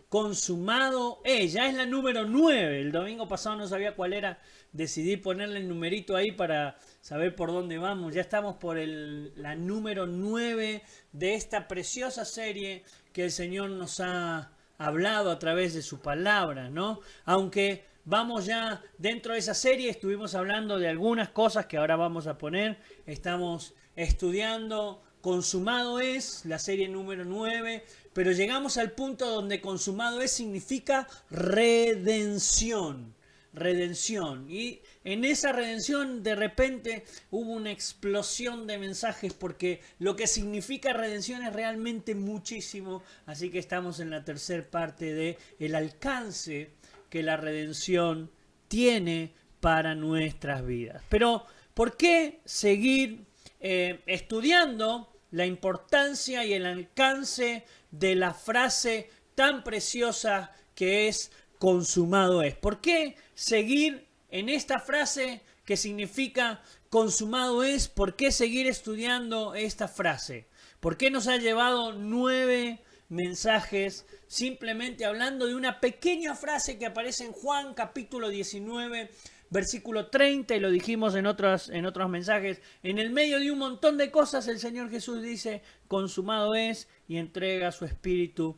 consumado es. Ya es la número 9. El domingo pasado no sabía cuál era. Decidí ponerle el numerito ahí para saber por dónde vamos. Ya estamos por la número 9 de esta preciosa serie que el Señor nos ha hablado a través de su palabra, ¿no? Aunque vamos ya dentro de esa serie, estuvimos hablando de algunas cosas que ahora vamos a poner. Estamos estudiando consumado es, la serie número 9, pero llegamos al punto donde consumado es significa redención. Redención. Y en esa redención de repente hubo una explosión de mensajes porque lo que significa redención es realmente muchísimo. Así que estamos en la tercera parte de el alcance que la redención tiene para nuestras vidas. Pero, ¿por qué seguir estudiando la importancia y el alcance de la frase tan preciosa que es consumado es? ¿Por qué seguir en esta frase que significa consumado es? ¿Por qué seguir estudiando esta frase? ¿Por qué nos ha llevado 9 mensajes simplemente hablando de una pequeña frase que aparece en Juan capítulo 19, versículo 30, y lo dijimos en otros mensajes? En el medio de un montón de cosas el Señor Jesús dice consumado es y entrega su espíritu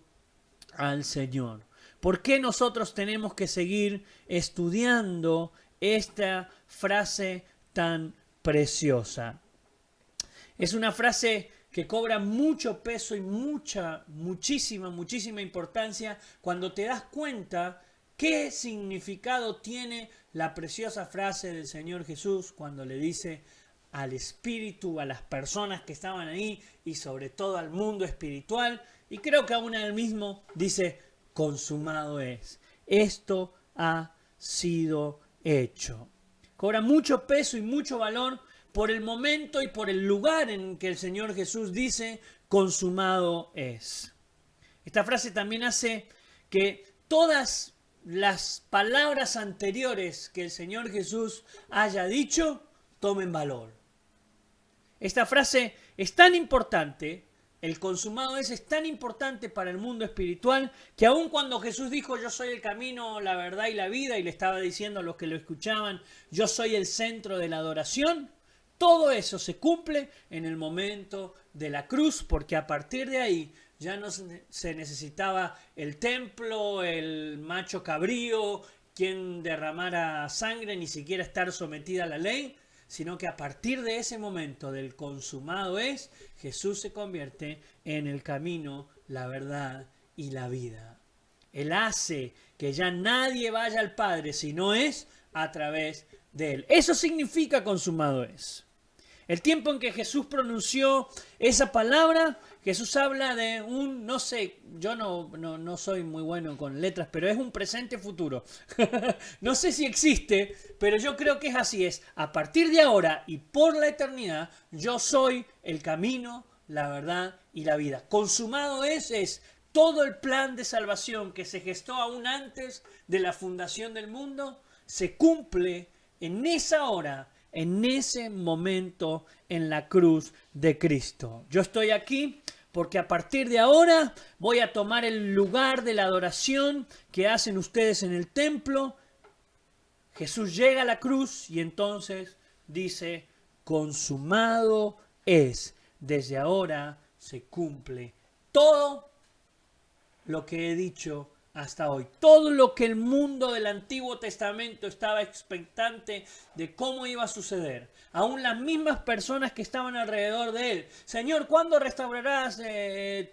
al Señor. ¿Por qué nosotros tenemos que seguir estudiando esta frase tan preciosa? Es una frase que cobra mucho peso y muchísima importancia cuando te das cuenta qué significado tiene la preciosa frase del Señor Jesús cuando le dice al espíritu, a las personas que estaban ahí y sobre todo al mundo espiritual, y creo que aún a él mismo dice, consumado es. Esto ha sido hecho. Cobra mucho peso y mucho valor por el momento y por el lugar en que el Señor Jesús dice, consumado es. Esta frase también hace que todas las palabras anteriores que el Señor Jesús haya dicho tomen valor. Esta frase es tan importante, el consumado es tan importante para el mundo espiritual, que aun cuando Jesús dijo yo soy el camino, la verdad y la vida, y le estaba diciendo a los que lo escuchaban, yo soy el centro de la adoración, todo eso se cumple en el momento de la cruz, porque a partir de ahí ya no se necesitaba el templo, el macho cabrío, quien derramara sangre, ni siquiera estar sometida a la ley, sino que a partir de ese momento del consumado es, Jesús se convierte en el camino, la verdad y la vida. Él hace que ya nadie vaya al Padre si no es a través de Él. Eso significa consumado es. El tiempo en que Jesús pronunció esa palabra, Jesús habla de un, no sé, yo no soy muy bueno con letras, pero es un presente futuro. No sé si existe, pero yo creo que es así. Es a partir de ahora y por la eternidad, yo soy el camino, la verdad y la vida. Consumado es todo el plan de salvación que se gestó aún antes de la fundación del mundo, se cumple en esa hora, en ese momento, en la cruz de Cristo. Yo estoy aquí porque a partir de ahora voy a tomar el lugar de la adoración que hacen ustedes en el templo. Jesús llega a la cruz y entonces dice, consumado es. Desde ahora se cumple todo lo que he dicho hasta hoy. Todo lo que el mundo del Antiguo Testamento estaba expectante de cómo iba a suceder. Aún las mismas personas que estaban alrededor de él. Señor, ¿cuándo restaurarás el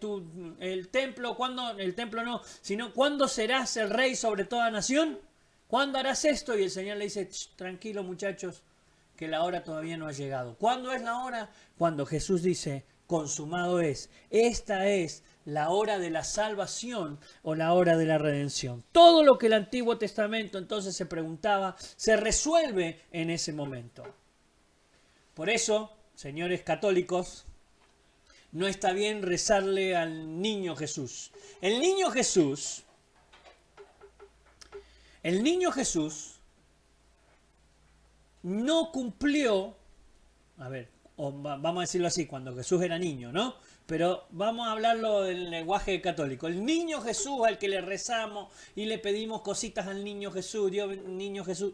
templo? ¿Cuándo? El templo no, sino ¿cuándo serás el rey sobre toda nación? ¿Cuándo harás esto? Y el Señor le dice, tranquilo muchachos, que la hora todavía no ha llegado. ¿Cuándo es la hora? Cuando Jesús dice, consumado es. Esta es la hora de la salvación o la hora de la redención. Todo lo que el Antiguo Testamento entonces se preguntaba se resuelve en ese momento. Por eso, señores católicos, no está bien rezarle al niño Jesús. El niño Jesús no cumplió, a ver, vamos a decirlo así, cuando Jesús era niño, ¿no? Pero vamos a hablarlo en lenguaje católico. El niño Jesús al que le rezamos y le pedimos cositas al niño Jesús, Dios, niño Jesús,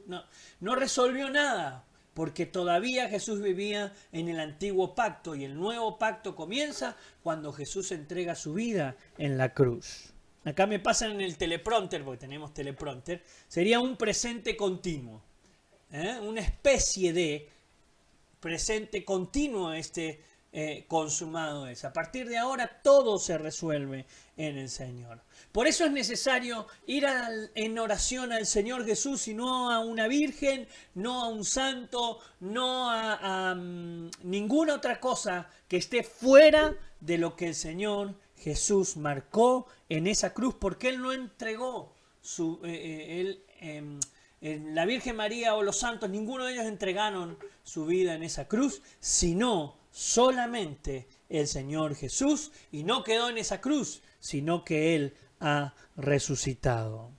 no resolvió nada, porque todavía Jesús vivía en el antiguo pacto y el nuevo pacto comienza cuando Jesús entrega su vida en la cruz. Acá me pasan en el teleprompter, porque tenemos teleprompter, sería un presente continuo, una especie de presente continuo consumado es. A partir de ahora todo se resuelve en el Señor. Por eso es necesario ir en oración al Señor Jesús y no a una virgen, no a un santo, no a ninguna otra cosa que esté fuera de lo que el Señor Jesús marcó en esa cruz, porque Él no entregó la Virgen María o los santos, ninguno de ellos entregaron su vida en esa cruz, sino solamente el Señor Jesús, y no quedó en esa cruz, sino que Él ha resucitado.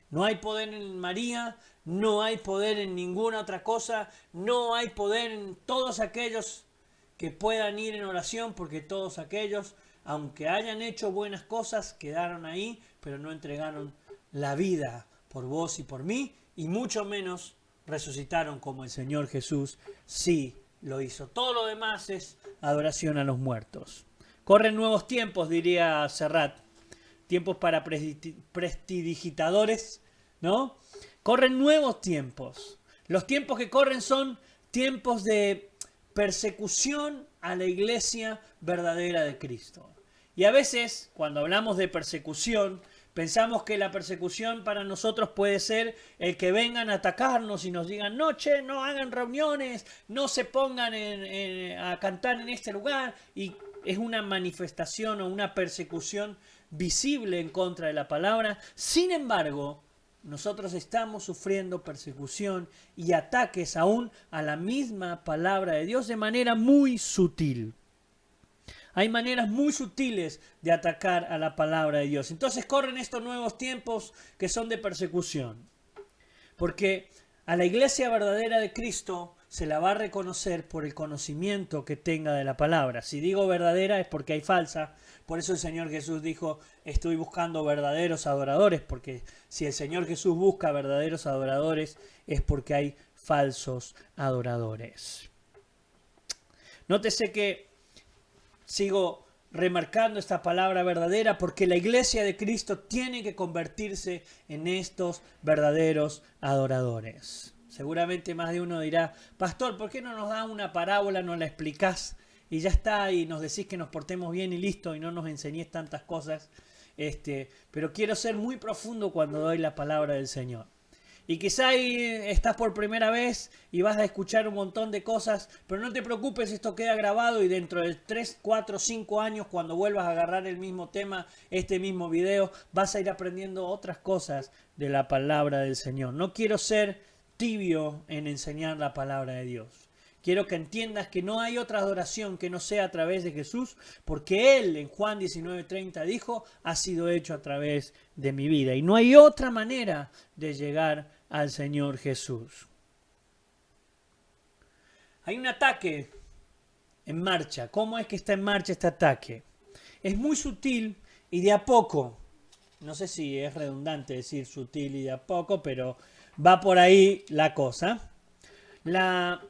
No hay poder en María, no hay poder en ninguna otra cosa, no hay poder en todos aquellos que puedan ir en oración, porque todos aquellos, aunque hayan hecho buenas cosas, quedaron ahí, pero no entregaron la vida por vos y por mí, y mucho menos resucitaron como el Señor Jesús sí lo hizo. Todo lo demás es adoración a los muertos. Corren nuevos tiempos, diría Serrat. Tiempos para prestidigitadores, ¿no? Corren nuevos tiempos. Los tiempos que corren son tiempos de persecución a la iglesia verdadera de Cristo. Y a veces, cuando hablamos de persecución, pensamos que la persecución para nosotros puede ser el que vengan a atacarnos y nos digan, no, che, no hagan reuniones, no se pongan a cantar en este lugar. Y es una manifestación o una persecución visible en contra de la palabra. Sin embargo, nosotros estamos sufriendo persecución y ataques aún a la misma palabra de Dios de manera muy sutil. Hay maneras muy sutiles de atacar a la palabra de Dios. Entonces corren estos nuevos tiempos que son de persecución. Porque a la iglesia verdadera de Cristo se la va a reconocer por el conocimiento que tenga de la palabra. Si digo verdadera es porque hay falsa. Por eso el Señor Jesús dijo, estoy buscando verdaderos adoradores. Porque si el Señor Jesús busca verdaderos adoradores es porque hay falsos adoradores. Nótese que sigo remarcando esta palabra verdadera porque la iglesia de Cristo tiene que convertirse en estos verdaderos adoradores. Seguramente más de uno dirá, pastor, ¿por qué no nos da una parábola, nos la explicás y ya está y nos decís que nos portemos bien y listo y no nos enseñés tantas cosas? Pero quiero ser muy profundo cuando doy la palabra del Señor. Y quizá ahí estás por primera vez y vas a escuchar un montón de cosas, pero no te preocupes, esto queda grabado y dentro de 3, 4, 5 años, cuando vuelvas a agarrar el mismo tema, este mismo video, vas a ir aprendiendo otras cosas de la palabra del Señor. No quiero ser tibio en enseñar la palabra de Dios. Quiero que entiendas que no hay otra adoración que no sea a través de Jesús, porque Él en Juan 19:30 dijo, ha sido hecho a través de mi vida. Y no hay otra manera de llegar al Señor Jesús. Hay un ataque en marcha. ¿Cómo es que está en marcha este ataque? Es muy sutil y de a poco. No sé si es redundante decir sutil y de a poco, pero va por ahí la cosa. La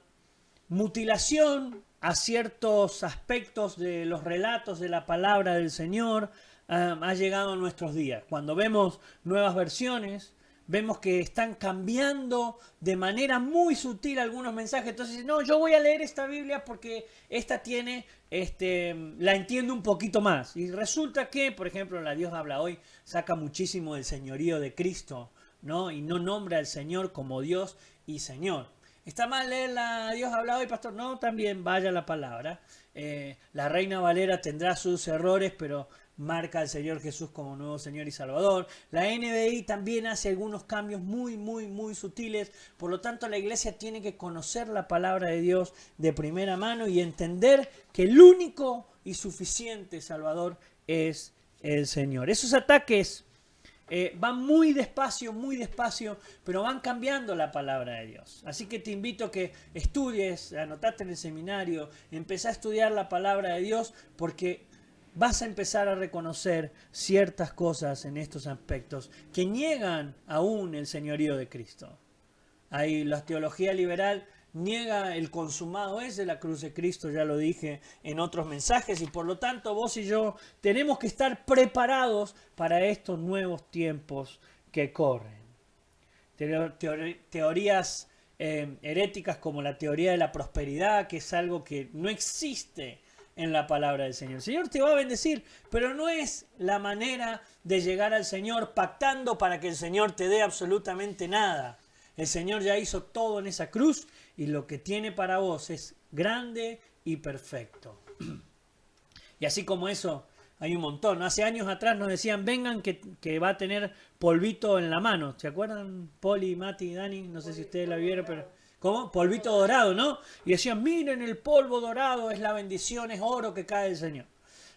mutilación a ciertos aspectos de los relatos de la palabra del Señor ha llegado a nuestros días. Cuando vemos nuevas versiones, vemos que están cambiando de manera muy sutil algunos mensajes. Entonces, no, yo voy a leer esta Biblia porque esta tiene, la entiendo un poquito más. Y resulta que, por ejemplo, la Dios habla hoy, saca muchísimo del señorío de Cristo, ¿no? Y no nombra al Señor como Dios y Señor. ¿Está mal leer la Dios habla hoy, pastor? No, también vaya la palabra. La Reina Valera tendrá sus errores, pero marca al Señor Jesús como nuevo Señor y Salvador. La NBI también hace algunos cambios muy, muy, muy sutiles. Por lo tanto, la iglesia tiene que conocer la palabra de Dios de primera mano y entender que el único y suficiente Salvador es el Señor. Esos ataques van muy despacio, pero van cambiando la palabra de Dios. Así que te invito a que estudies, anotate en el seminario, empezá a estudiar la palabra de Dios, porque vas a empezar a reconocer ciertas cosas en estos aspectos que niegan aún el señorío de Cristo. Ahí la teología liberal niega el consumado es de la cruz de Cristo, ya lo dije en otros mensajes, y por lo tanto vos y yo tenemos que estar preparados para estos nuevos tiempos que corren. Teorías heréticas como la teoría de la prosperidad, que es algo que no existe en la palabra del Señor. El Señor te va a bendecir, pero no es la manera de llegar al Señor pactando para que el Señor te dé absolutamente nada. El Señor ya hizo todo en esa cruz y lo que tiene para vos es grande y perfecto. Y así como eso, hay un montón. Hace años atrás nos decían, vengan que va a tener polvito en la mano. ¿Se acuerdan? Poli, Mati, Dani, no sé si ustedes la vieron, pero... ¿Cómo? Polvito dorado, ¿no? Y decían, miren el polvo dorado, es la bendición, es oro que cae del Señor.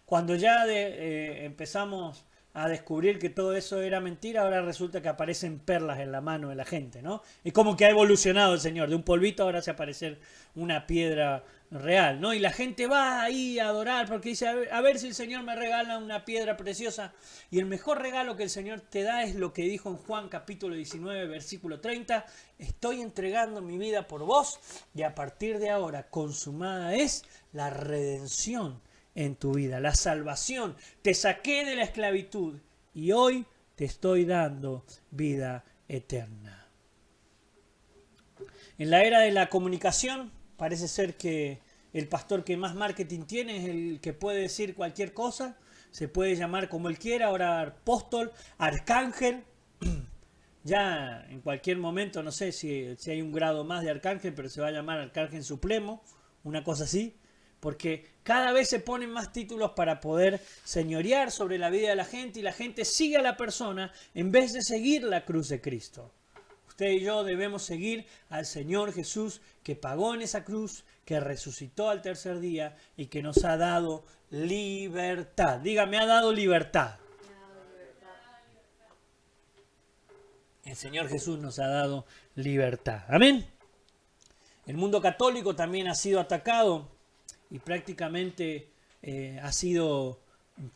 Cuando ya empezamos a descubrir que todo eso era mentira, ahora resulta que aparecen perlas en la mano de la gente, ¿no? Es como que ha evolucionado el Señor. De un polvito ahora hace aparecer una piedra real, ¿no? Y la gente va ahí a adorar porque dice, a ver si el Señor me regala una piedra preciosa. Y el mejor regalo que el Señor te da es lo que dijo en Juan capítulo 19, versículo 30. Estoy entregando mi vida por vos y a partir de ahora consumada es la redención en tu vida, la salvación. Te saqué de la esclavitud y hoy te estoy dando vida eterna. En la era de la comunicación parece ser que el pastor que más marketing tiene es el que puede decir cualquier cosa, se puede llamar como él quiera, ahora apóstol, arcángel. Ya en cualquier momento, no sé si hay un grado más de arcángel, pero se va a llamar arcángel supremo, una cosa así. Porque cada vez se ponen más títulos para poder señorear sobre la vida de la gente y la gente sigue a la persona en vez de seguir la cruz de Cristo. Usted y yo debemos seguir al Señor Jesús que pagó en esa cruz, que resucitó al tercer día y que nos ha dado libertad. Dígame, ha dado libertad. El Señor Jesús nos ha dado libertad. Amén. El mundo católico también ha sido atacado y prácticamente ha sido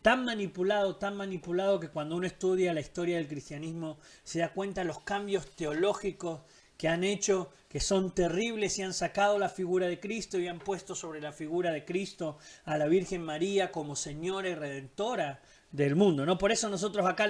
tan manipulado que cuando uno estudia la historia del cristianismo se da cuenta de los cambios teológicos que han hecho, que son terribles, y han sacado la figura de Cristo y han puesto sobre la figura de Cristo a la Virgen María como Señora y Redentora del mundo, ¿no? Por eso nosotros acá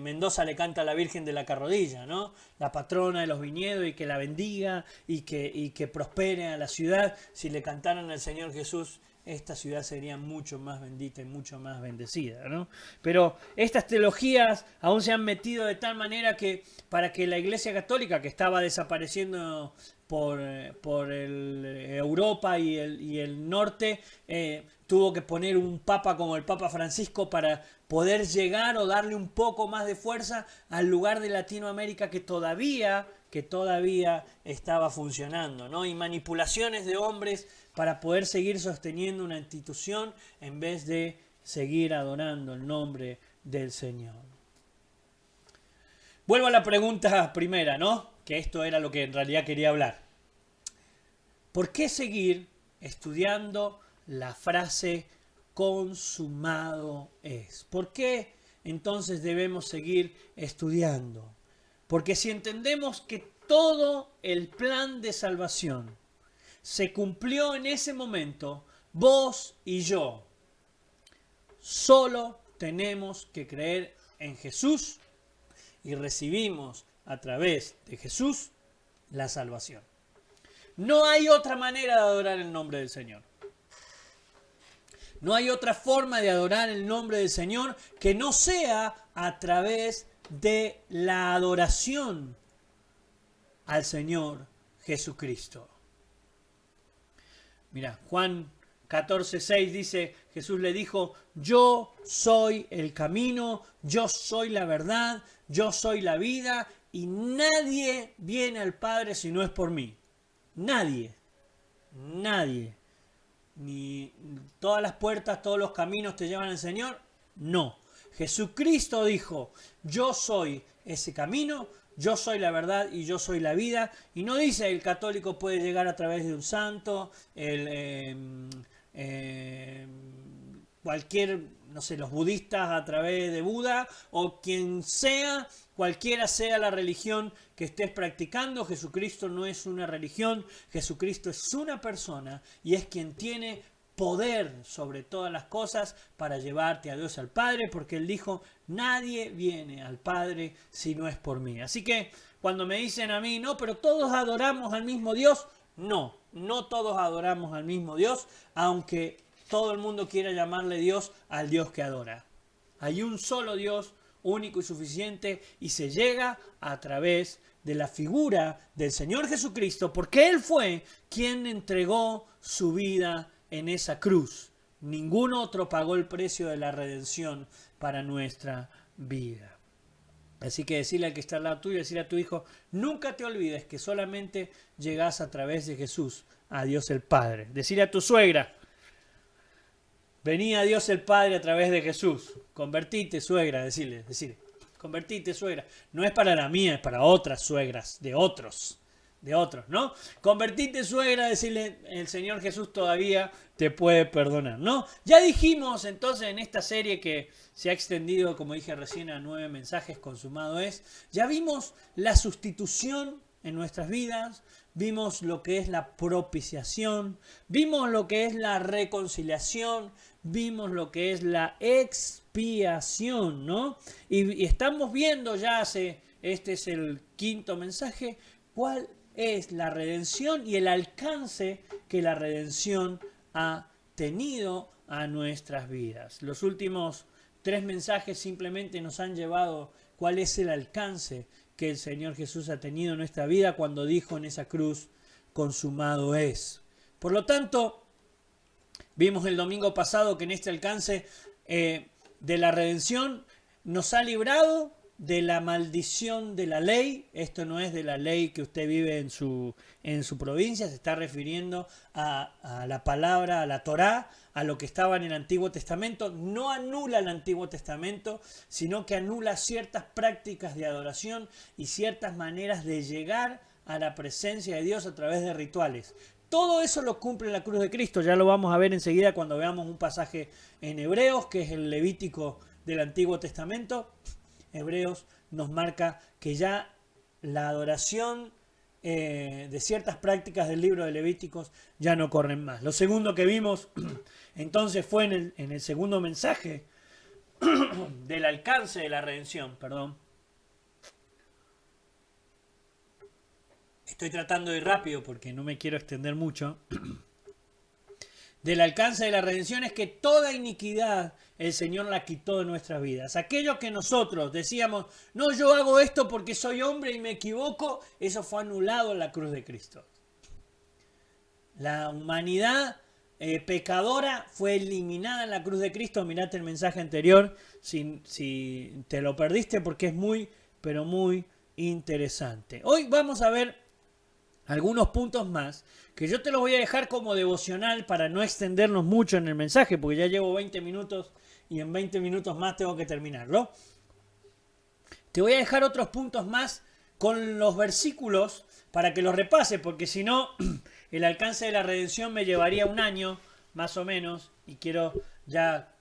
Mendoza le canta a la Virgen de la Carrodilla, ¿no? La patrona de los viñedos, y que la bendiga y que prospere a la ciudad. Si le cantaran al Señor Jesús, esta ciudad sería mucho más bendita y mucho más bendecida, ¿no? Pero estas teologías aún se han metido de tal manera que para que la Iglesia Católica, que estaba desapareciendo por Europa y el norte, tuvo que poner un papa como el Papa Francisco para poder llegar o darle un poco más de fuerza al lugar de Latinoamérica que todavía estaba funcionando, ¿no? Y manipulaciones de hombres para poder seguir sosteniendo una institución en vez de seguir adorando el nombre del Señor. Vuelvo a la pregunta primera, ¿no? Que esto era lo que en realidad quería hablar. ¿Por qué seguir estudiando la frase consumado es? ¿Por qué entonces debemos seguir estudiando? Porque si entendemos que todo el plan de salvación se cumplió en ese momento, vos y yo solo tenemos que creer en Jesús y recibimos a través de Jesús la salvación. No hay otra manera de adorar el nombre del Señor. No hay otra forma de adorar el nombre del Señor que no sea a través de la adoración al Señor Jesucristo. Mira, Juan 14:6 dice, Jesús le dijo, yo soy el camino, yo soy la verdad, yo soy la vida, y nadie viene al Padre si no es por mí. Nadie. Ni todas las puertas, todos los caminos te llevan al Señor. No. Jesucristo dijo, yo soy ese camino, yo soy la verdad y yo soy la vida. Y no dice el católico puede llegar a través de un santo, cualquier, no sé, los budistas a través de Buda o quien sea, cualquiera sea la religión que estés practicando. Jesucristo no es una religión, Jesucristo es una persona y es quien tiene poder sobre todas las cosas para llevarte a Dios al Padre, porque Él dijo, nadie viene al Padre si no es por mí. Así que cuando me dicen a mí, no, pero todos adoramos al mismo Dios, no, no todos adoramos al mismo Dios, aunque todo el mundo quiera llamarle Dios al Dios que adora. Hay un solo Dios, único y suficiente, y se llega a través de la figura del Señor Jesucristo, porque Él fue quien entregó su vida en esa cruz. Ningún otro pagó el precio de la redención para nuestra vida. Así que decirle al que está al lado tuyo, decirle a tu hijo, nunca te olvides que solamente llegás a través de Jesús a Dios el Padre. Decirle a tu suegra, vení a Dios el Padre a través de Jesús. Convertite, suegra, decirle, convertite, suegra. No es para la mía, es para otras suegras, de otros, ¿no? Convertite, suegra, decirle, el Señor Jesús todavía te puede perdonar, ¿no? Ya dijimos entonces en esta serie que se ha extendido, como dije recién, a 9 mensajes, consumado es. Ya vimos la sustitución en nuestras vidas, vimos lo que es la propiciación, vimos lo que es la reconciliación, vimos lo que es la expiación, ¿no? Y estamos viendo ya este es el 5º mensaje, cuál es la redención y el alcance que la redención ha tenido a nuestras vidas. Los últimos 3 mensajes simplemente nos han llevado cuál es el alcance que el Señor Jesús ha tenido en nuestra vida cuando dijo en esa cruz, consumado es. Por lo tanto, vimos el domingo pasado que en este alcance de la redención nos ha librado de la maldición de la ley. Esto no es de la ley que usted vive en su provincia, se está refiriendo a la palabra, a la Torá, a lo que estaba en el Antiguo Testamento. No anula el Antiguo Testamento, sino que anula ciertas prácticas de adoración y ciertas maneras de llegar a la presencia de Dios a través de rituales. Todo eso lo cumple la cruz de Cristo. Ya lo vamos a ver enseguida cuando veamos un pasaje en Hebreos, que es el Levítico del Antiguo Testamento. Hebreos nos marca que ya la adoración de ciertas prácticas del libro de Levíticos ya no corren más. Lo segundo que vimos entonces fue en el segundo mensaje del alcance de la redención. Estoy tratando de ir rápido porque no me quiero extender mucho. Del alcance de la redención es que toda iniquidad el Señor la quitó de nuestras vidas. Aquello que nosotros decíamos, no, yo hago esto porque soy hombre y me equivoco, eso fue anulado en la cruz de Cristo. La humanidad pecadora fue eliminada en la cruz de Cristo. Mirate el mensaje anterior si te lo perdiste, porque es muy, pero muy interesante. Hoy vamos a ver algunos puntos más que yo te los voy a dejar como devocional para no extendernos mucho en el mensaje, porque ya llevo 20 minutos y en 20 minutos más tengo que terminarlo. Te voy a dejar otros puntos más con los versículos para que los repase, porque si no, el alcance de la redención me llevaría un año más o menos y quiero ya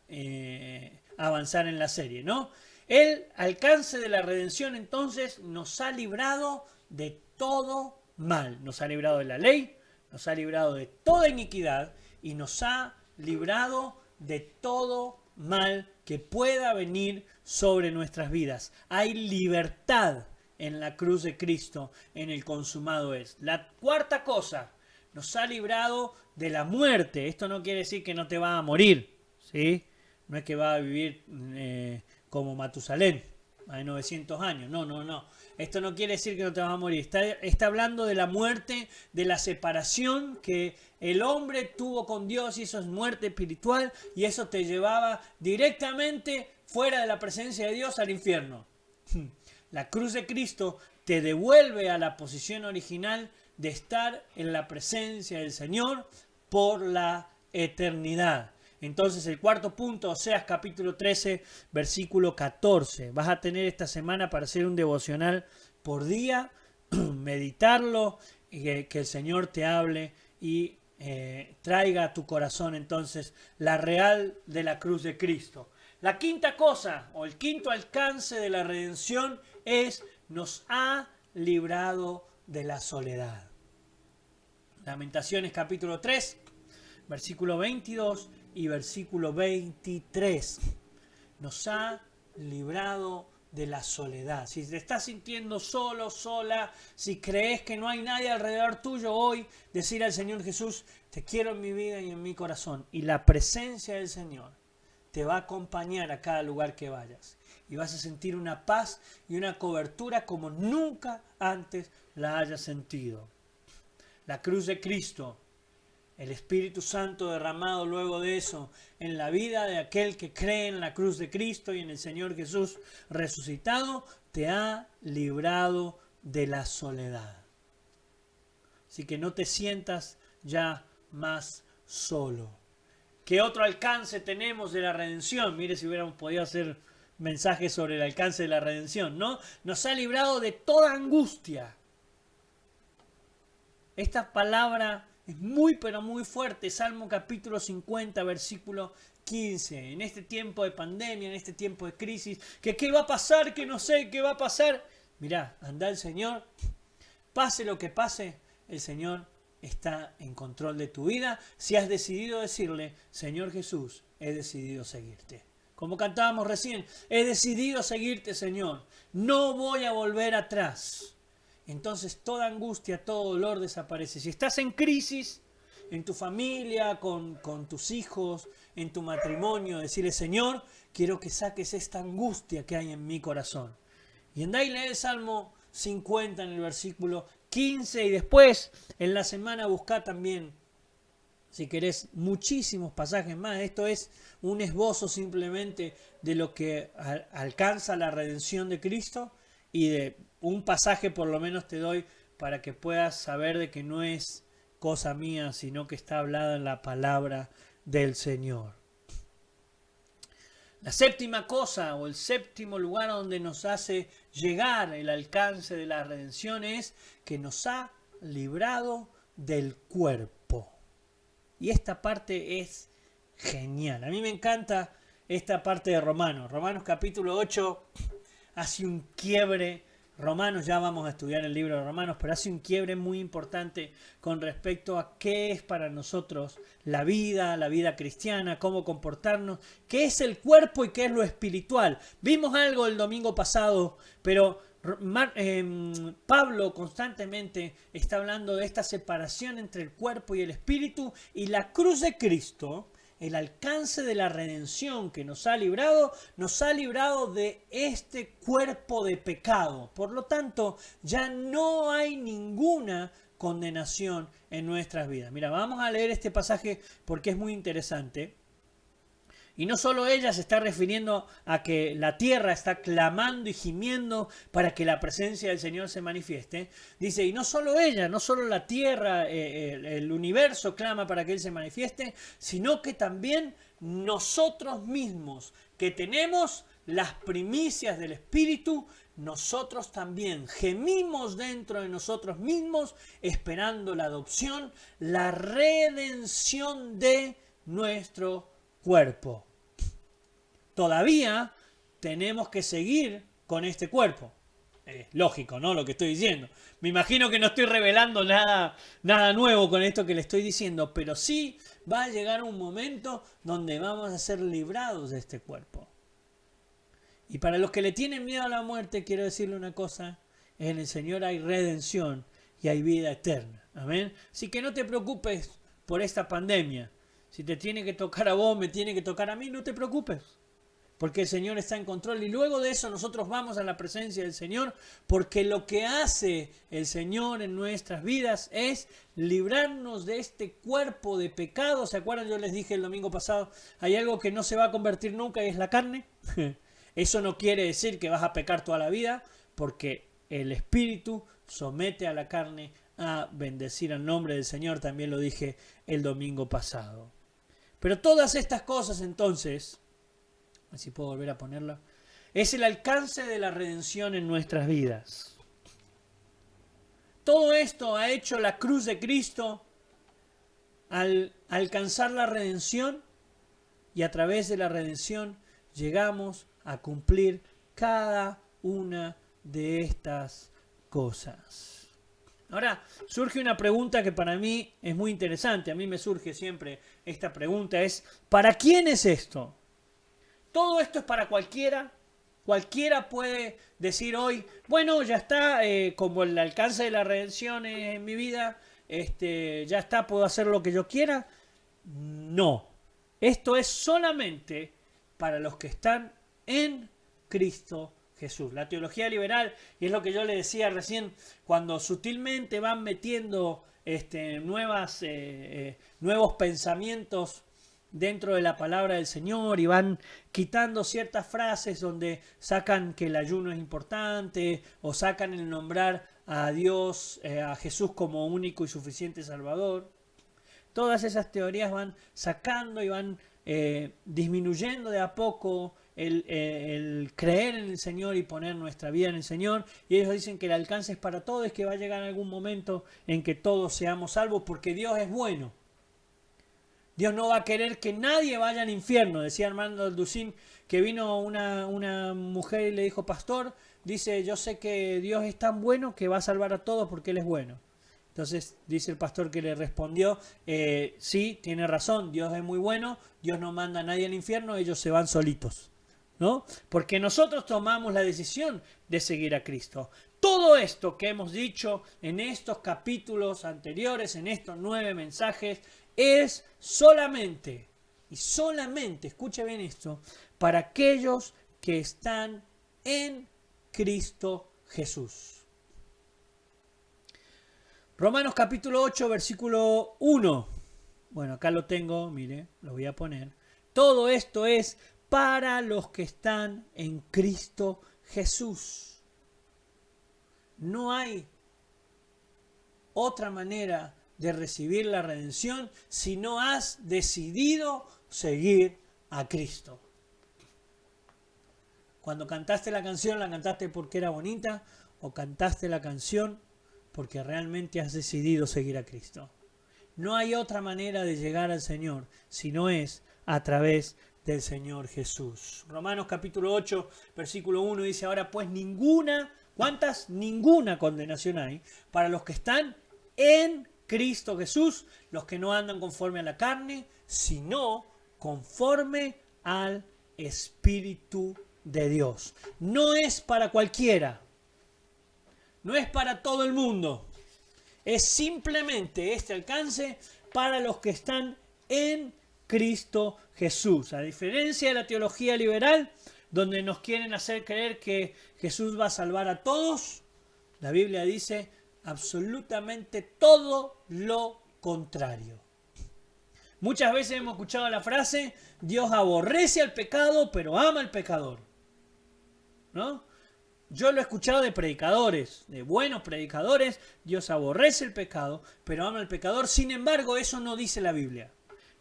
avanzar en la serie, ¿no? El alcance de la redención entonces nos ha librado de todo mal, nos ha librado de la ley, nos ha librado de toda iniquidad y nos ha librado de todo mal que pueda venir sobre nuestras vidas. Hay libertad en la cruz de Cristo, en el consumado es. La cuarta cosa, nos ha librado de la muerte. Esto no quiere decir que no te vas a morir, ¿sí? No es que vas a vivir como Matusalén, hay 900 años. No. Esto no quiere decir que no te vas a morir. Está hablando de la muerte, de la separación que el hombre tuvo con Dios, y eso es muerte espiritual, y eso te llevaba directamente fuera de la presencia de Dios al infierno. La cruz de Cristo te devuelve a la posición original de estar en la presencia del Señor por la eternidad. Entonces el cuarto punto, Oseas capítulo 13, versículo 14. Vas a tener esta semana para hacer un devocional por día, meditarlo, y que el Señor te hable y traiga a tu corazón entonces la real de la cruz de Cristo. La quinta cosa o el quinto alcance de la redención es: nos ha librado de la soledad. Lamentaciones capítulo 3, versículo 22 y versículo 23. Nos ha librado de la soledad. Si te estás sintiendo solo, sola, si crees que no hay nadie alrededor tuyo hoy, decir al Señor Jesús: te quiero en mi vida y en mi corazón. Y la presencia del Señor te va a acompañar a cada lugar que vayas. Y vas a sentir una paz y una cobertura como nunca antes la hayas sentido. La cruz de Cristo, el Espíritu Santo derramado luego de eso en la vida de aquel que cree en la cruz de Cristo y en el Señor Jesús resucitado, te ha librado de la soledad. Así que no te sientas ya más solo. ¿Qué otro alcance tenemos de la redención? Mire, si hubiéramos podido hacer mensajes sobre el alcance de la redención, ¿no? Nos ha librado de toda angustia. Esta palabra es muy pero muy fuerte. Salmo capítulo 50, versículo 15. En este tiempo de pandemia, en este tiempo de crisis, que qué va a pasar, que no sé qué va a pasar. Mirá, anda el Señor, pase lo que pase, el Señor está en control de tu vida. Si has decidido decirle: Señor Jesús, he decidido seguirte. Como cantábamos recién, he decidido seguirte, Señor. No voy a volver atrás. Entonces toda angustia, todo dolor desaparece. Si estás en crisis, en tu familia, con tus hijos, en tu matrimonio, decirle: Señor, quiero que saques esta angustia que hay en mi corazón. Y andá y lee el Salmo 50 en el versículo 15 y después en la semana buscá también, si querés, muchísimos pasajes más. Esto es un esbozo simplemente de lo que alcanza la redención de Cristo, y de un pasaje por lo menos te doy para que puedas saber de que no es cosa mía, sino que está hablada en la palabra del Señor. La séptima cosa o el séptimo lugar donde nos hace llegar el alcance de la redención es que nos ha librado del cuerpo. Y esta parte es genial. A mí me encanta esta parte de Romanos. Romanos capítulo 8 hace un quiebre. Romanos, ya vamos a estudiar el libro de Romanos, pero hace un quiebre muy importante con respecto a qué es para nosotros la vida cristiana, cómo comportarnos, qué es el cuerpo y qué es lo espiritual. Vimos algo el domingo pasado, pero Pablo constantemente está hablando de esta separación entre el cuerpo y el espíritu, y la cruz de Cristo, el alcance de la redención que nos ha librado de este cuerpo de pecado. Por lo tanto, ya no hay ninguna condenación en nuestras vidas. Mira, vamos a leer este pasaje porque es muy interesante. Y no solo ella se está refiriendo a que la tierra está clamando y gimiendo para que la presencia del Señor se manifieste. Dice, y no solo ella, no solo la tierra, el universo clama para que Él se manifieste, sino que también nosotros mismos, que tenemos las primicias del Espíritu, nosotros también gemimos dentro de nosotros mismos, esperando la adopción, la redención de nuestro cuerpo. Todavía tenemos que seguir con este cuerpo. Lógico, ¿no? Lo que estoy diciendo. Me imagino que no estoy revelando nada nuevo con esto que le estoy diciendo, pero sí va a llegar un momento donde vamos a ser librados de este cuerpo. Y para los que le tienen miedo a la muerte, quiero decirle una cosa: en el Señor hay redención y hay vida eterna. Amén. Así que no te preocupes por esta pandemia. Si te tiene que tocar a vos, me tiene que tocar a mí, no te preocupes, porque el Señor está en control. Y luego de eso nosotros vamos a la presencia del Señor, porque lo que hace el Señor en nuestras vidas es librarnos de este cuerpo de pecado. ¿Se acuerdan? Yo les dije el domingo pasado, hay algo que no se va a convertir nunca y es la carne. Eso no quiere decir que vas a pecar toda la vida, porque el Espíritu somete a la carne a bendecir al nombre del Señor. También lo dije el domingo pasado. Pero todas estas cosas entonces, a ver si puedo volver a ponerla, es el alcance de la redención en nuestras vidas. Todo esto ha hecho la cruz de Cristo al alcanzar la redención, y a través de la redención llegamos a cumplir cada una de estas cosas. Ahora, surge una pregunta que para mí es muy interesante. A mí me surge siempre esta pregunta, es ¿para quién es esto? ¿Todo esto es para cualquiera? Cualquiera puede decir hoy, bueno, ya está, como el alcance de la redención en mi vida, ya está, puedo hacer lo que yo quiera. No, esto es solamente para los que están en Cristo Jesús. La teología liberal, y es lo que yo le decía recién, cuando sutilmente van metiendo nuevos pensamientos dentro de la palabra del Señor y van quitando ciertas frases donde sacan que el ayuno es importante o sacan el nombrar a Dios, a Jesús como único y suficiente Salvador. Todas esas teorías van sacando y van disminuyendo de a poco el creer en el Señor y poner nuestra vida en el Señor. Y ellos dicen que el alcance es para todos, es que va a llegar algún momento en que todos seamos salvos porque Dios es bueno. Dios no va a querer que nadie vaya al infierno. Decía Armando Alducín que vino una mujer y le dijo, pastor, dice, yo sé que Dios es tan bueno que va a salvar a todos porque Él es bueno. Entonces dice el pastor que le respondió, sí, tiene razón, Dios es muy bueno, Dios no manda a nadie al infierno, ellos se van solitos, ¿no? Porque nosotros tomamos la decisión de seguir a Cristo. Todo esto que hemos dicho en estos capítulos anteriores, en estos 9 mensajes, es solamente, y solamente, escuche bien esto, para aquellos que están en Cristo Jesús. Romanos capítulo 8, versículo 1. Bueno, acá lo tengo, mire, lo voy a poner. Todo esto es para los que están en Cristo Jesús. No hay otra manera de recibir la redención si no has decidido seguir a Cristo. Cuando cantaste la canción, ¿la cantaste porque era bonita o cantaste la canción porque realmente has decidido seguir a Cristo? No hay otra manera de llegar al Señor si no es a través del Señor Jesús. Romanos capítulo 8, versículo 1 dice, ahora pues ninguna, ¿cuántas? Ninguna condenación hay para los que están en Cristo Jesús, los que no andan conforme a la carne, sino conforme al Espíritu de Dios. No es para cualquiera. No es para todo el mundo. Es simplemente este alcance para los que están en Cristo Jesús. A diferencia de la teología liberal, donde nos quieren hacer creer que Jesús va a salvar a todos, la Biblia dice absolutamente todo lo contrario. Muchas veces hemos escuchado la frase, Dios aborrece al pecado, pero ama al pecador, ¿no? Yo lo he escuchado de predicadores, de buenos predicadores, Dios aborrece el pecado, pero ama al pecador. Sin embargo, eso no dice la Biblia.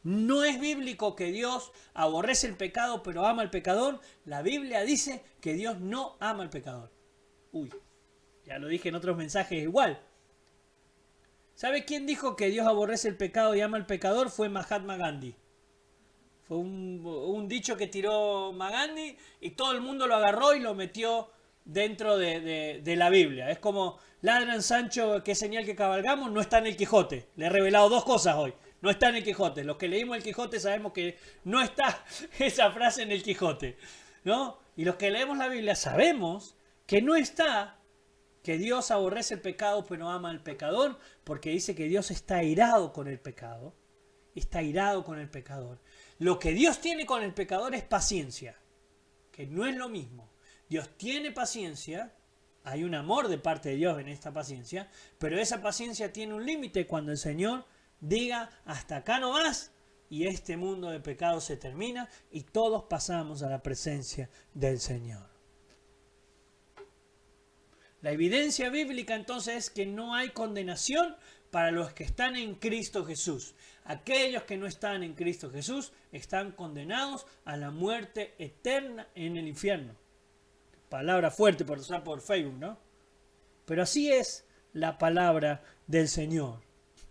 No es bíblico que Dios aborrece el pecado, pero ama al pecador. La Biblia dice que Dios no ama al pecador. Uy, ya lo dije en otros mensajes igual. ¿Sabe quién dijo que Dios aborrece el pecado y ama al pecador? Fue Mahatma Gandhi. Fue un dicho que tiró Gandhi y todo el mundo lo agarró y lo metió dentro de la Biblia. Es como ladran Sancho, qué señal que cabalgamos, no está en el Quijote. Le he revelado 2 cosas hoy. No está en el Quijote. Los que leímos el Quijote sabemos que no está esa frase en el Quijote, ¿no? Y los que leemos la Biblia sabemos que no está que Dios aborrece el pecado pero ama al pecador, porque dice que Dios está airado con el pecado. Está airado con el pecador. Lo que Dios tiene con el pecador es paciencia, que no es lo mismo. Dios tiene paciencia, hay un amor de parte de Dios en esta paciencia, pero esa paciencia tiene un límite cuando el Señor diga hasta acá no más y este mundo de pecado se termina y todos pasamos a la presencia del Señor. La evidencia bíblica entonces es que no hay condenación para los que están en Cristo Jesús. Aquellos que no están en Cristo Jesús están condenados a la muerte eterna en el infierno. Palabra fuerte por usar por Facebook, ¿no? Pero así es la palabra del Señor.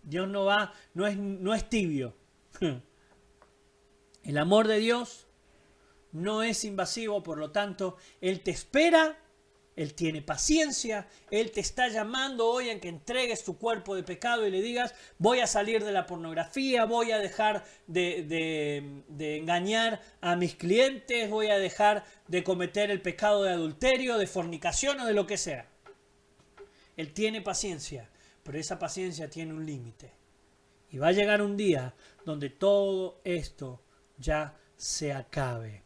Dios no es tibio. El amor de Dios no es invasivo, por lo tanto, Él te espera, Él tiene paciencia, Él te está llamando hoy en que entregues tu cuerpo de pecado y le digas, voy a salir de la pornografía, voy a dejar de engañar a mis clientes, voy a dejar de cometer el pecado de adulterio, de fornicación o de lo que sea. Él tiene paciencia, pero esa paciencia tiene un límite. Y va a llegar un día donde todo esto ya se acabe.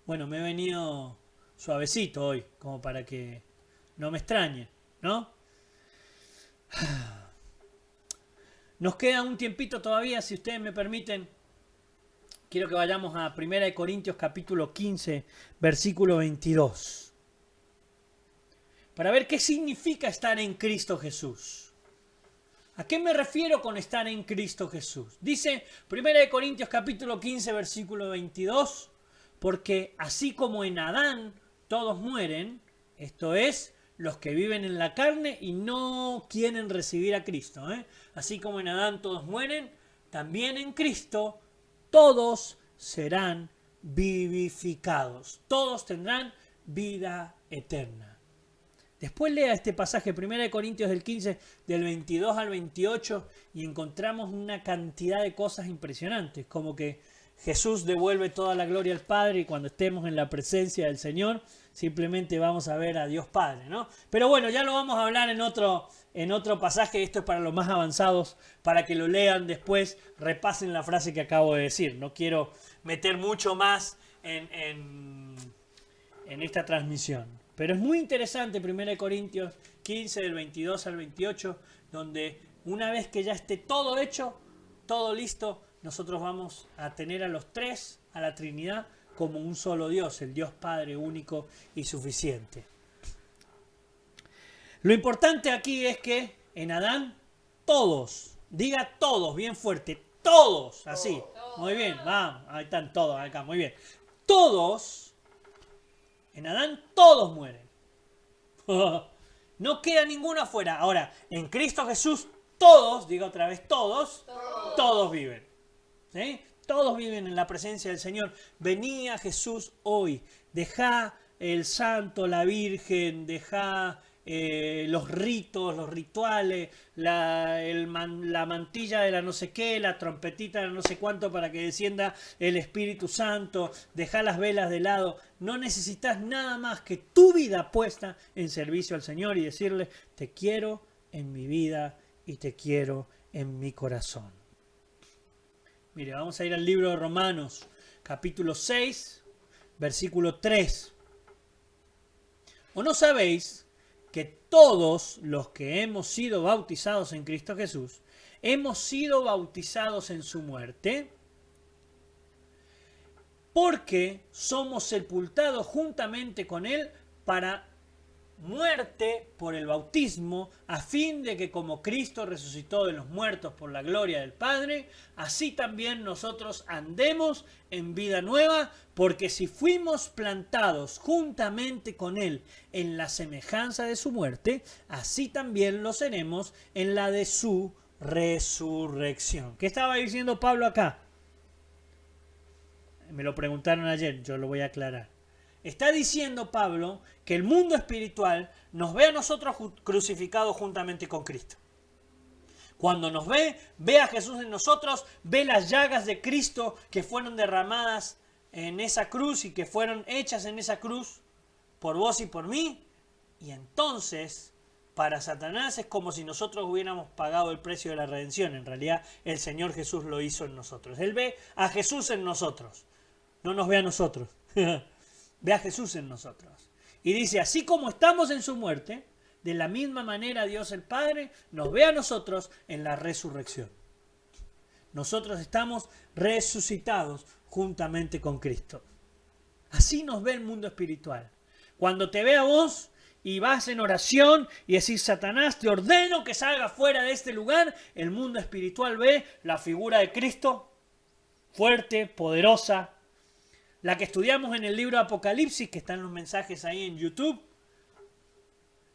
Bueno, me he venido suavecito hoy, como para que no me extrañe, ¿no? Nos queda un tiempito todavía, si ustedes me permiten. Quiero que vayamos a 1 Corintios capítulo 15, versículo 22. Para ver qué significa estar en Cristo Jesús. ¿A qué me refiero con estar en Cristo Jesús? Dice 1 Corintios capítulo 15, versículo 22, porque así como en Adán todos mueren, esto es, los que viven en la carne y no quieren recibir a Cristo. Así como en Adán todos mueren, también en Cristo todos serán vivificados. Todos tendrán vida eterna. Después lea este pasaje, 1 Corintios del 15, del 22 al 28, y encontramos una cantidad de cosas impresionantes, como que Jesús devuelve toda la gloria al Padre y cuando estemos en la presencia del Señor, simplemente vamos a ver a Dios Padre, ¿no? Pero bueno, ya lo vamos a hablar en otro pasaje. Esto es para los más avanzados, para que lo lean después, repasen la frase que acabo de decir. No quiero meter mucho más en esta transmisión. Pero es muy interesante 1 Corintios 15, del 22 al 28, donde una vez que ya esté todo hecho, todo listo, nosotros vamos a tener a los tres, a la Trinidad, como un solo Dios, el Dios Padre único y suficiente. Lo importante aquí es que en Adán todos, diga todos, bien fuerte, todos, así, muy bien, vamos, ahí están todos acá, muy bien. Todos, en Adán todos mueren. No queda ninguno afuera. Ahora, en Cristo Jesús todos, diga otra vez todos viven. ¿Sí? Todos viven en la presencia del Señor. Vení a Jesús hoy. Dejá el santo, la virgen, dejá los ritos, los rituales, la mantilla de la no sé qué, la trompetita de la no sé cuánto para que descienda el Espíritu Santo. Dejá las velas de lado. No necesitas nada más que tu vida puesta en servicio al Señor y decirle, te quiero en mi vida y te quiero en mi corazón. Mire, vamos a ir al libro de Romanos, capítulo 6, versículo 3. ¿O no sabéis que todos los que hemos sido bautizados en Cristo Jesús, hemos sido bautizados en su muerte? Porque somos sepultados juntamente con Él para muerte por el bautismo, a fin de que como Cristo resucitó de los muertos por la gloria del Padre, así también nosotros andemos en vida nueva, porque si fuimos plantados juntamente con Él en la semejanza de su muerte, así también lo seremos en la de su resurrección. ¿Qué estaba diciendo Pablo acá? Me lo preguntaron ayer, yo lo voy a aclarar. Está diciendo Pablo que el mundo espiritual nos ve a nosotros crucificados juntamente con Cristo. Cuando nos ve a Jesús en nosotros, ve las llagas de Cristo que fueron derramadas en esa cruz y que fueron hechas en esa cruz por vos y por mí. Y entonces, para Satanás es como si nosotros hubiéramos pagado el precio de la redención. En realidad, el Señor Jesús lo hizo en nosotros. Él ve a Jesús en nosotros. No nos ve a nosotros. Ve a Jesús en nosotros. Y dice, así como estamos en su muerte, de la misma manera Dios el Padre nos ve a nosotros en la resurrección. Nosotros estamos resucitados juntamente con Cristo. Así nos ve el mundo espiritual. Cuando te ve a vos y vas en oración y decís, Satanás, te ordeno que salga fuera de este lugar, el mundo espiritual ve la figura de Cristo, fuerte, poderosa, la que estudiamos en el libro Apocalipsis, que están los mensajes ahí en YouTube,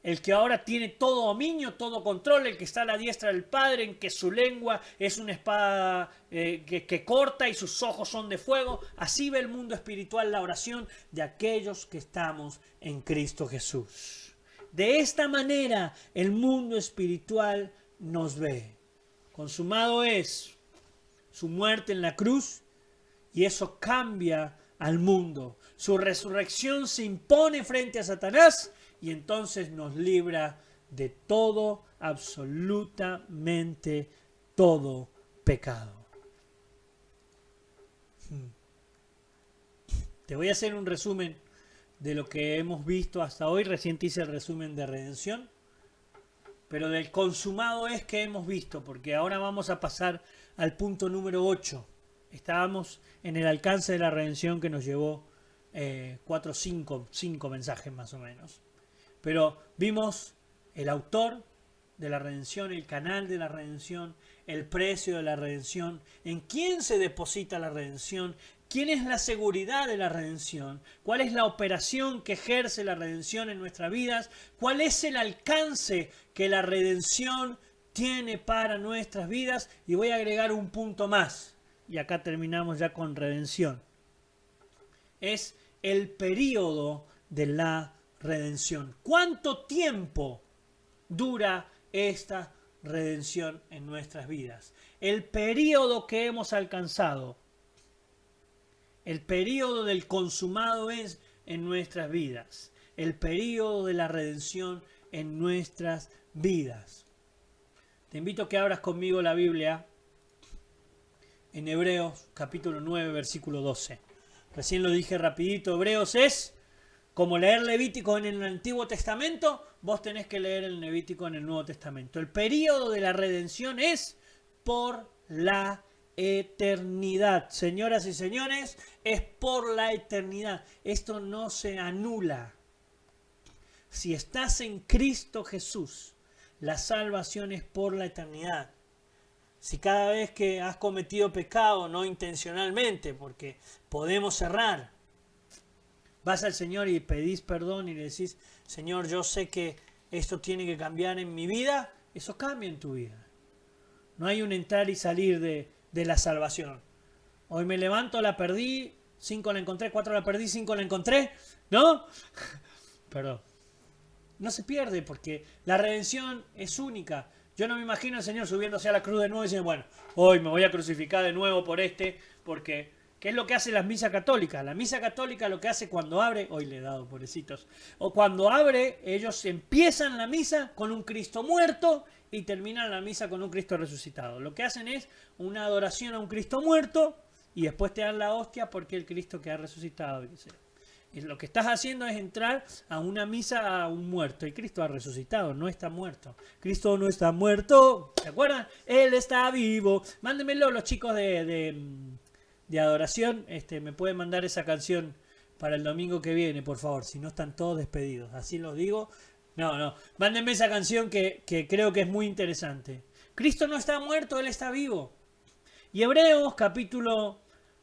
el que ahora tiene todo dominio, todo control, el que está a la diestra del Padre, en que su lengua es una espada que corta y sus ojos son de fuego. Así ve el mundo espiritual la oración de aquellos que estamos en Cristo Jesús. De esta manera el mundo espiritual nos ve. Consumado es su muerte en la cruz y eso cambia al mundo. Su resurrección se impone frente a Satanás y entonces nos libra de todo, absolutamente todo pecado. Te voy a hacer un resumen de lo que hemos visto hasta hoy. Recién te hice el resumen de redención, pero del consumado es que hemos visto, porque ahora vamos a pasar al punto número 8. Estábamos en el alcance de la redención que nos llevó 4 o 5 mensajes más o menos. Pero vimos el autor de la redención, el canal de la redención, el precio de la redención, en quién se deposita la redención, quién es la seguridad de la redención, cuál es la operación que ejerce la redención en nuestras vidas, cuál es el alcance que la redención tiene para nuestras vidas. Y voy a agregar un punto más, y acá terminamos ya con redención. Es el período de la redención. ¿Cuánto tiempo dura esta redención en nuestras vidas? El período que hemos alcanzado, el período del consumado es en nuestras vidas, el período de la redención en nuestras vidas. Te invito a que abras conmigo la Biblia en Hebreos capítulo 9 versículo 12. Recién lo dije rapidito. Hebreos es como leer Levítico en el Antiguo Testamento, vos tenés que leer el Levítico en el Nuevo Testamento. El período de la redención es por la eternidad. Señoras y señores, es por la eternidad. Esto no se anula. Si estás en Cristo Jesús, la salvación es por la eternidad. Si cada vez que has cometido pecado, no intencionalmente, porque podemos errar, vas al Señor y pedís perdón y le decís, Señor, yo sé que esto tiene que cambiar en mi vida, eso cambia en tu vida. No hay un entrar y salir de la salvación. Hoy me levanto, la perdí, 5 la encontré, 4 la perdí, 5 la encontré, ¿no? Perdón. No se pierde porque la redención es única. Yo no me imagino al Señor subiéndose a la cruz de nuevo y diciendo, bueno, hoy me voy a crucificar de nuevo por porque... ¿Qué es lo que hace la misa católica? La misa católica lo que hace cuando abre, hoy le he dado pobrecitos, o cuando abre, ellos empiezan la misa con un Cristo muerto y terminan la misa con un Cristo resucitado. Lo que hacen es una adoración a un Cristo muerto y después te dan la hostia porque el Cristo que ha resucitado. Y lo que estás haciendo es entrar a una misa a un muerto y Cristo ha resucitado, no está muerto. Cristo no está muerto, ¿se acuerdan? Él está vivo. Mándenmelo los chicos de adoración, me pueden mandar esa canción para el domingo que viene, por favor, si no están todos despedidos, así los digo. No, mándenme esa canción que creo que es muy interesante. Cristo no está muerto, Él está vivo. Y Hebreos capítulo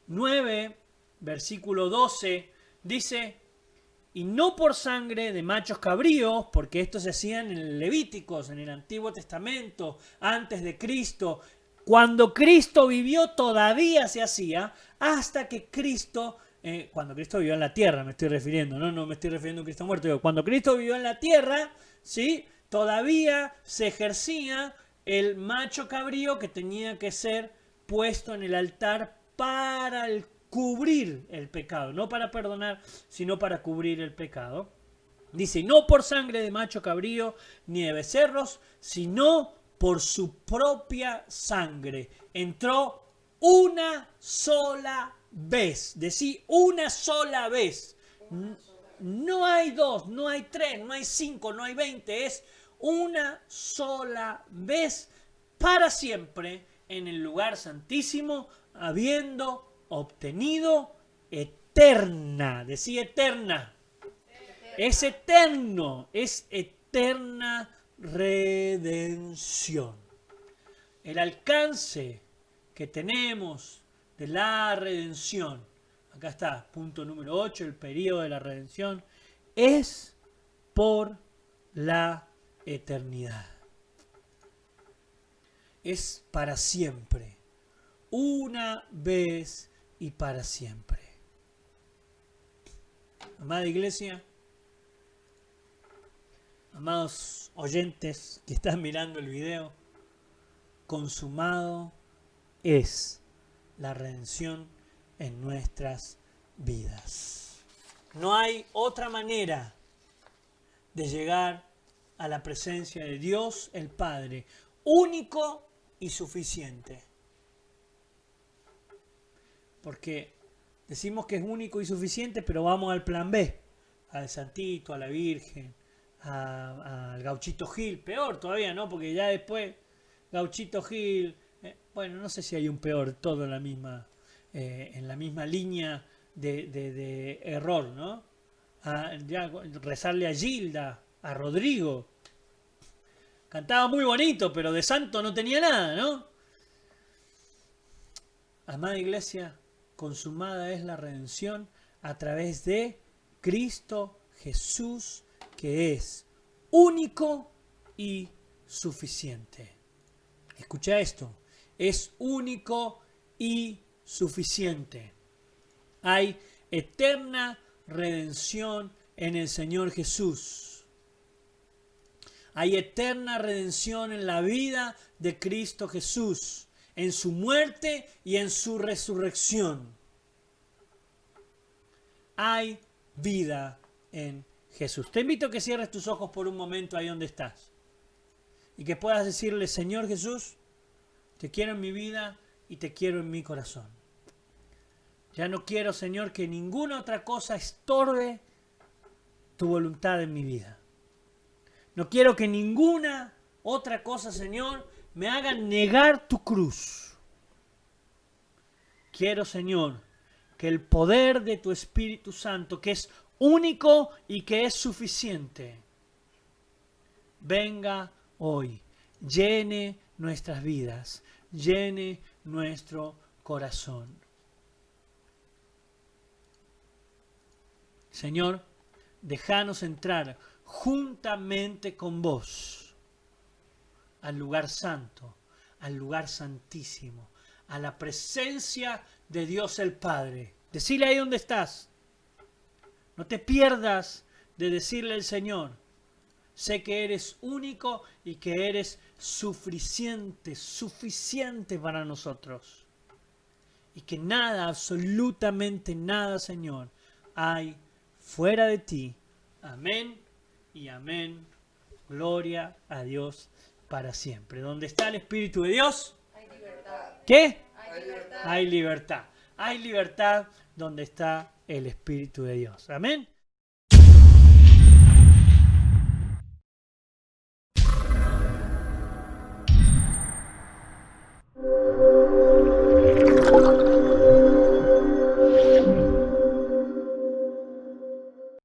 9, versículo 12, dice, y no por sangre de machos cabríos, porque esto se hacía en el Levíticos, en el Antiguo Testamento, antes de Cristo. Cuando Cristo vivió todavía se hacía, hasta que Cristo, cuando Cristo vivió en la tierra me estoy refiriendo, no me estoy refiriendo a un Cristo muerto, cuando Cristo vivió en la tierra, ¿sí? Todavía se ejercía el macho cabrío que tenía que ser puesto en el altar para cubrir el pecado, no para perdonar, sino para cubrir el pecado. Dice, no por sangre de macho cabrío ni de becerros, sino por su propia sangre. Entró una sola vez. Decí una sola vez. No hay 2, no hay 3, no hay 5, no hay 20. Es una sola vez para siempre en el lugar santísimo, habiendo obtenido eterna. Decí eterna. Es eterno, es eterna redención. El alcance que tenemos de la redención, acá está, punto número 8, el periodo de la redención, es por la eternidad. Es para siempre, una vez y para siempre. Amada iglesia, amados oyentes que están mirando el video, consumado es la redención en nuestras vidas. No hay otra manera de llegar a la presencia de Dios el Padre, único y suficiente. Porque decimos que es único y suficiente, pero vamos al plan B, al Santito, a la Virgen, al Gauchito Gil, peor todavía, ¿no? Porque ya después, Gauchito Gil, bueno, no sé si hay un peor, todo en la misma línea de error, ¿no? Ya rezarle a Gilda, a Rodrigo. Cantaba muy bonito, pero de santo no tenía nada, ¿no? Amada iglesia, consumada es la redención a través de Cristo Jesús, que es único y suficiente. Escucha esto, es único y suficiente. Hay eterna redención en el Señor Jesús. Hay eterna redención en la vida de Cristo Jesús, en su muerte y en su resurrección. Hay vida en Jesús. Te invito a que cierres tus ojos por un momento ahí donde estás y que puedas decirle: Señor Jesús, te quiero en mi vida y te quiero en mi corazón. Ya no quiero, Señor, que ninguna otra cosa estorbe tu voluntad en mi vida. No quiero que ninguna otra cosa, Señor, me haga negar tu cruz. Quiero, Señor, que el poder de tu Espíritu Santo, que es único y que es suficiente, venga hoy, llene nuestras vidas, llene nuestro corazón. Señor, déjanos entrar juntamente con vos al lugar santo, al lugar santísimo, a la presencia de Dios el Padre. Decile ahí donde estás. No te pierdas de decirle al Señor: sé que eres único y que eres suficiente para nosotros. Y que nada, absolutamente nada, Señor, hay fuera de ti. Amén y amén. Gloria a Dios para siempre. Donde está el Espíritu de Dios, hay libertad. ¿Qué? Hay libertad. Hay libertad. Hay libertad donde está el Espíritu de Dios. Amén.